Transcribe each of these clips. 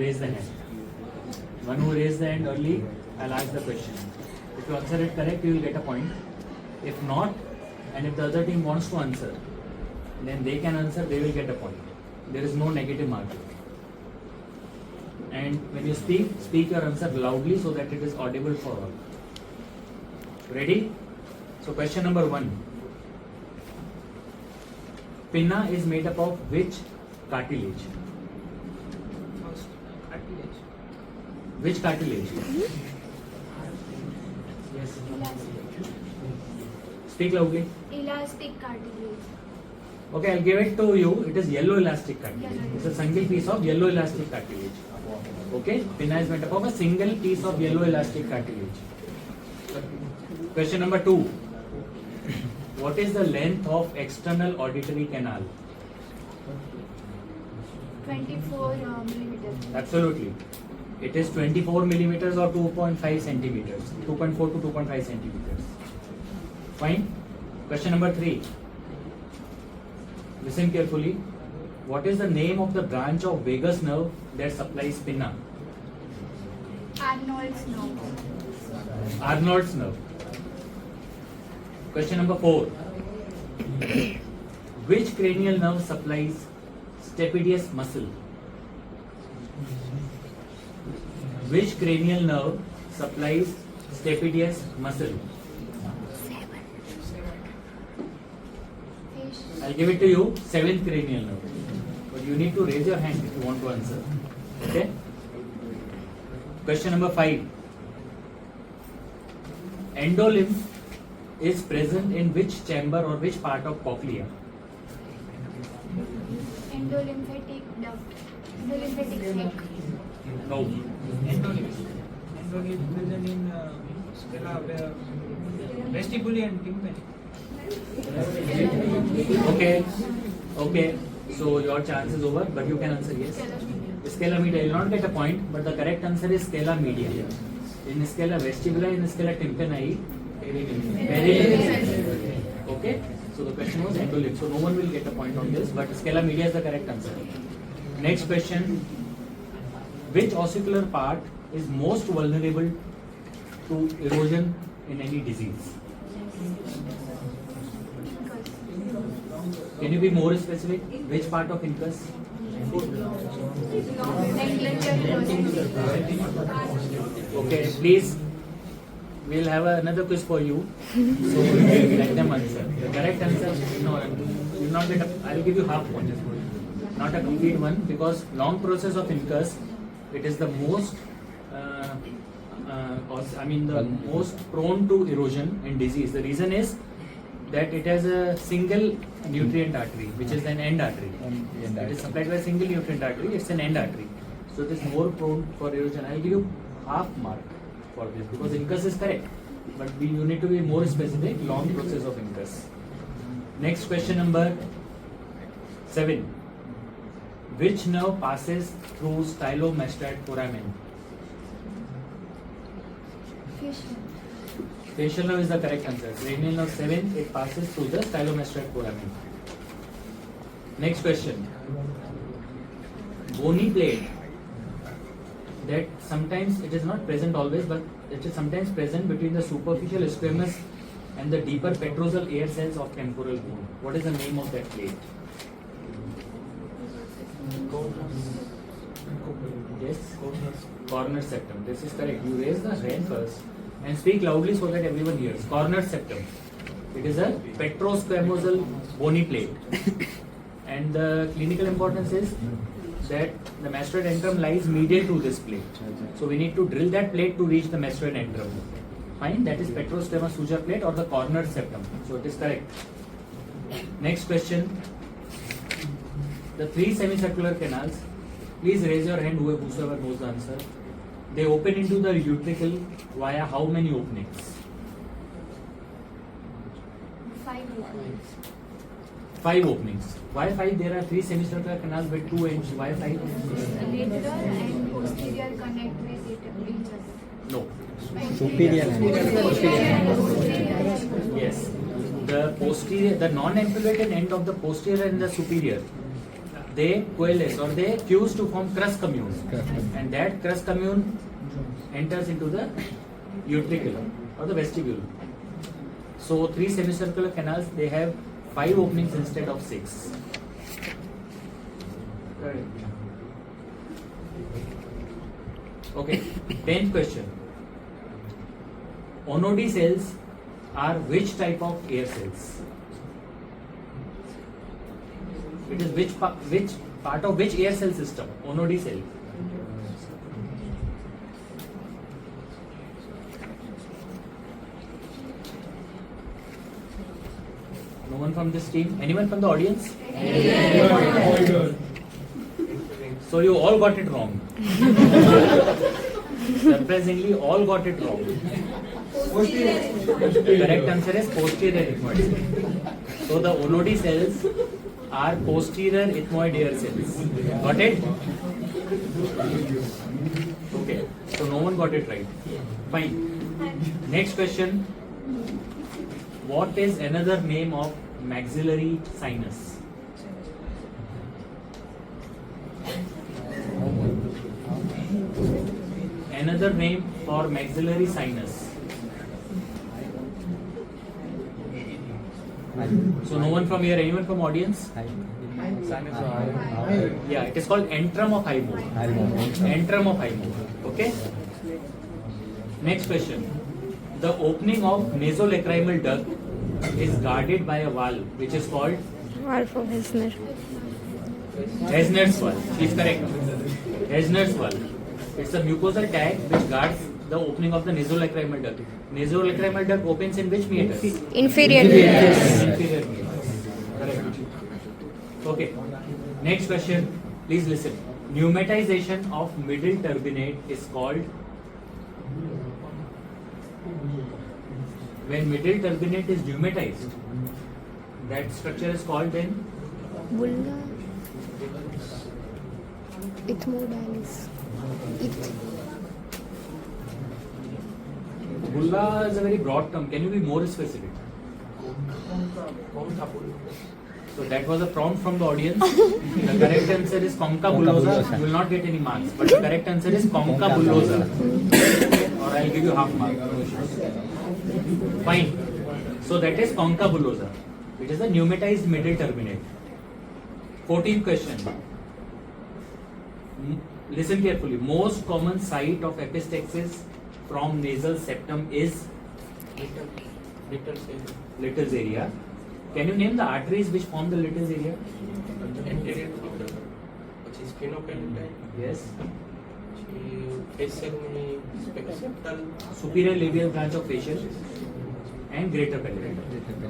raise the hand. One who raised the hand early, I'll ask the question. If you answer it correct, you will get a point. If not, and if the other team wants to answer, then they can answer, they will get a point. There is no negative marking. And when you speak your answer loudly so that it is audible for all. Ready? So question number 1. Pinna is made up of which cartilage? Cartilage. Which cartilage? Yes. Speak loudly. Elastic cartilage. Okay, I'll give it to you. It is yellow elastic cartilage. Yeah. It's a single piece of yellow elastic cartilage. Okay, pinna is made up of a single piece of yellow elastic cartilage. Question number 2. What is the length of external auditory canal? 24 millimeters. Absolutely. It is 24 millimeters or 2.5 centimeters. 2.4 to 2.5 centimeters. Fine. Question number 3. Listen carefully. What is the name of the branch of vagus nerve that supplies pinna? Arnold's nerve. Arnold's nerve. Question number 4. Which cranial nerve supplies stapedius muscle? Which cranial nerve supplies stapedius muscle? I'll give it to you. 7th cranial nerve. But you need to raise your hand if you want to answer. Okay? Question number 5. Endolymph is present in which chamber or which part of cochlea? Endolymphatic duct. Endolymphatic sac. No. Endolymph present in scala vestibule and tympani. Okay. So your chance is over, but you can answer yes. Scala media, you will not get a point, but the correct answer is scala media. In scala vestibuli, in scala tympani, perilymph. Okay. So the question was endolymph. So no one will get a point on this, but scala media is the correct answer. Next question. Which ossicular part is most vulnerable to erosion in any disease? Can you be more specific? Which part of incus? Okay, please. We'll have another quiz for you. So let them answer. The correct answer, no, you will not get I'll give you half point. Not a complete one, because long process of incus, it is the most the most prone to erosion and disease. The reason is that it has a single nutrient artery, which is an end artery. It is supplied by a single nutrient artery, it's an end artery. So it is more prone for erosion. I'll give you half mark for this, because incus is correct. But you need to be more specific, long process of incus. Next question number 7. Which nerve passes through stylomastoid foramen? Facial nerve is the correct answer. Cranial nerve 7, it passes through the stylomastoid foramen. Next question. Bony plate, that sometimes it is not present always, but it is sometimes present between the superficial squamous and the deeper petrosal air cells of temporal bone. What is the name of that plate? Yes? Corner septum. This is correct. You raise the hand first and speak loudly so that everyone hears. Corner septum. It is a petrosquamosal bony plate. And the clinical importance is that the mastoid antrum lies medial to this plate. So we need to drill that plate to reach the mastoid antrum. Fine, that is petrosquamous suture plate or the corner septum. So it is correct. Next question. The 3 semicircular canals, please raise your hand whosoever knows the answer. They open into the utricle via how many openings? 5 openings. 5 openings. Why 5? There are 3 semicircular canals with 2 ends. Why 5? Lateral and posterior connect with each other. No. Superior and Posterior. Yes. The posterior, the non-ampulated end of the posterior and the superior they coalesce or they fuse to form crus commune, and that crus commune enters into the utriculum or the vestibule. So 3 semicircular canals, they have 5 openings instead of 6. Okay, 10th question. Onodi cells are which type of air cells? It is which part of which air cell system? Onodi cell. No one from this team? Anyone from the audience? So you all got it wrong. Surprisingly, all got it wrong. Correct answer is posterior ethmoid cell. So the Onodi cells are posterior ethmoid air cells. Got it? Okay. So no one got it right. Fine. Next question. What is another name of maxillary sinus? Another name for maxillary sinus. So no one from here, anyone from audience? Yeah, it is called antrum of high mode. Antrum of high mode. Okay. Next question. The opening of nasolacrimal duct is guarded by a valve which is called Valve of Hesner. Hesner's valve. Please correct. Hesner's valve. It's a mucosal tag which guards the opening of the nasolacrimal duct. Nasolacrimal duct opens in which meatus? Inferior. Inferior meatus. Correct. Okay. Next question. Please listen. Pneumatization of middle turbinate is called. When middle turbinate is pneumatized, that structure is called then Bulla. Ethmodalis. bulla is a very broad term. Can you be more specific? So that was a prompt from the audience. The correct answer is concha bullosa. You will not get any marks, but the correct answer is concha bullosa. Or I'll give you half mark. No issues. Fine. So that is concha bullosa. It is a pneumatized middle turbinate. 14th question. Listen carefully. Most common site of epistaxis from nasal septum is Little's area. Can you name the arteries which form the Little's area? Anterior quarter, which is spinopelvic. Yes. Facial septal. Superior labial branch of facial and greater pelvic.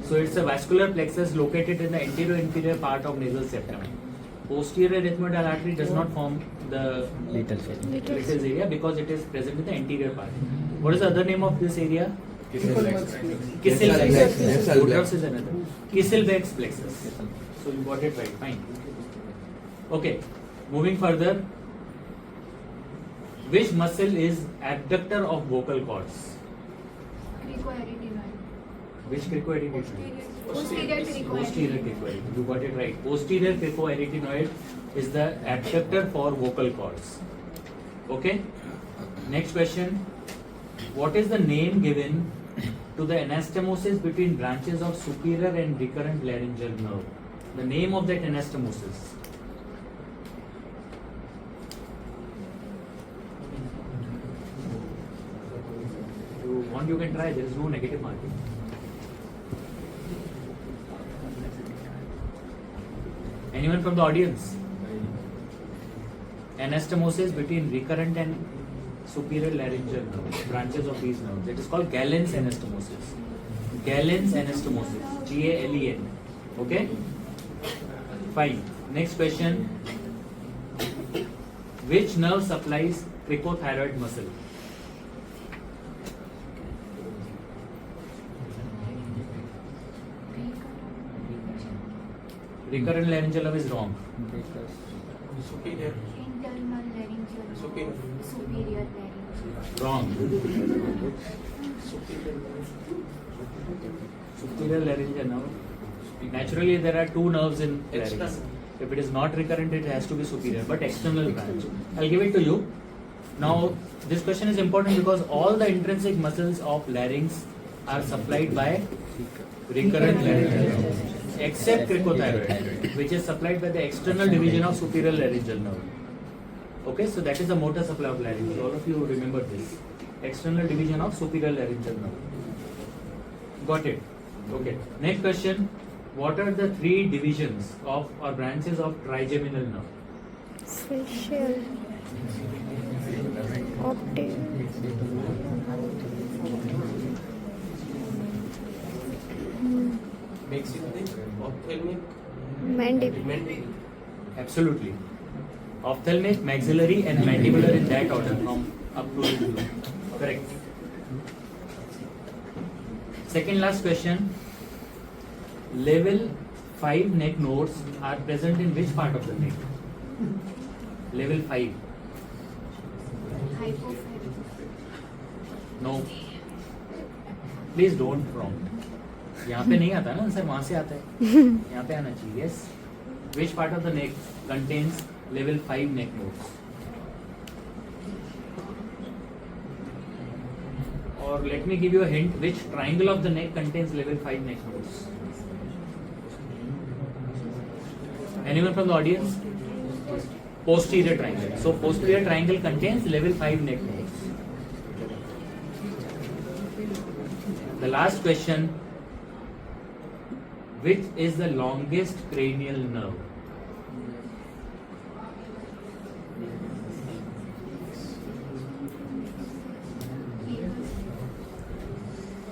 So it's a vascular plexus located in the anterior part of nasal septum. Posterior ethmoidal artery does not form the Little's area because it is present in the anterior part. What is the other name of this area? Kisselbeck's plexus. Woodruff's is another. Kisselbeck's plexus. So you got it right. Fine. Okay. Moving further. Which muscle is abductor of vocal cords? Cricoarytenoid. Which cricoarytenoid? Posterior cricoarytenoid. Posterior cricoarytenoid. You got it right. Posterior cricoarytenoid is the abductor for vocal cords. Okay. Next question. What is the name given to the anastomosis between branches of superior and recurrent laryngeal nerve? The name of that anastomosis. If you want, you can try. There is no negative marking. Anyone from the audience? Anastomosis between recurrent and superior laryngeal nerve, branches of these nerves. It is called Gallen's anastomosis. Gallen's anastomosis. Galen. Okay? Fine. Next question. Which nerve supplies cricothyroid muscle? Recurrent laryngeal nerve is wrong. Superior. Internal laryngeal. Superior. Superior laryngeal. Wrong. Superior laryngeal nerve. Naturally, there are two nerves in larynx. If it is not recurrent, it has to be superior, but external branch. I'll give it to you. Now, this question is important because all the intrinsic muscles of larynx are supplied by recurrent laryngeal nerve, except cricothyroid, which is supplied by the external division of superior laryngeal nerve. Okay, so that is the motor supply of larynx. All of you remember this. External division of superior laryngeal nerve. Got it? Okay. Next question. What are the three divisions of or branches of trigeminal nerve? Facial. Optic. Makes it the ophthalmic, Mandible. Absolutely. Ophthalmic, maxillary, and mandibular in that order from up to below. Correct. Second last question. Level 5 neck nodes are present in which part of the neck? Level 5. Hypophysis. No. Please don't prompt. यहाँ पे नहीं आता ना answer, वहाँ से आता है. यहाँ पे आना चाहिए. Yes. Which part of the neck contains level 5 neck nodes? Or let me give you a hint. Which triangle of the neck contains level 5 neck nodes? Anyone from the audience? Posterior triangle. So posterior triangle contains level 5 neck nodes. The last question. Which is the longest cranial nerve?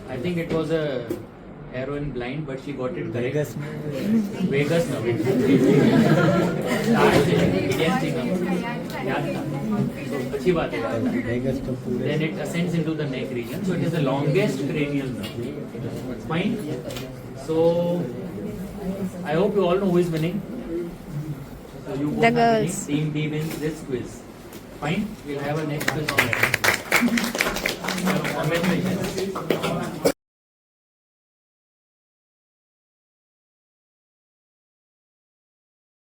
I think it was a heroine blind, but she got it correct. Vegas Vagus nerve. Starts in mediastinum. याद था. So, अच्छी बात है. Vegas तो पूरे Then it ascends into the neck region. So it is the longest cranial nerve. Fine. So I hope you all know who is winning. So you both The are winning. girls. Team B wins this quiz. Fine. We'll have a next quiz on it. Congratulations.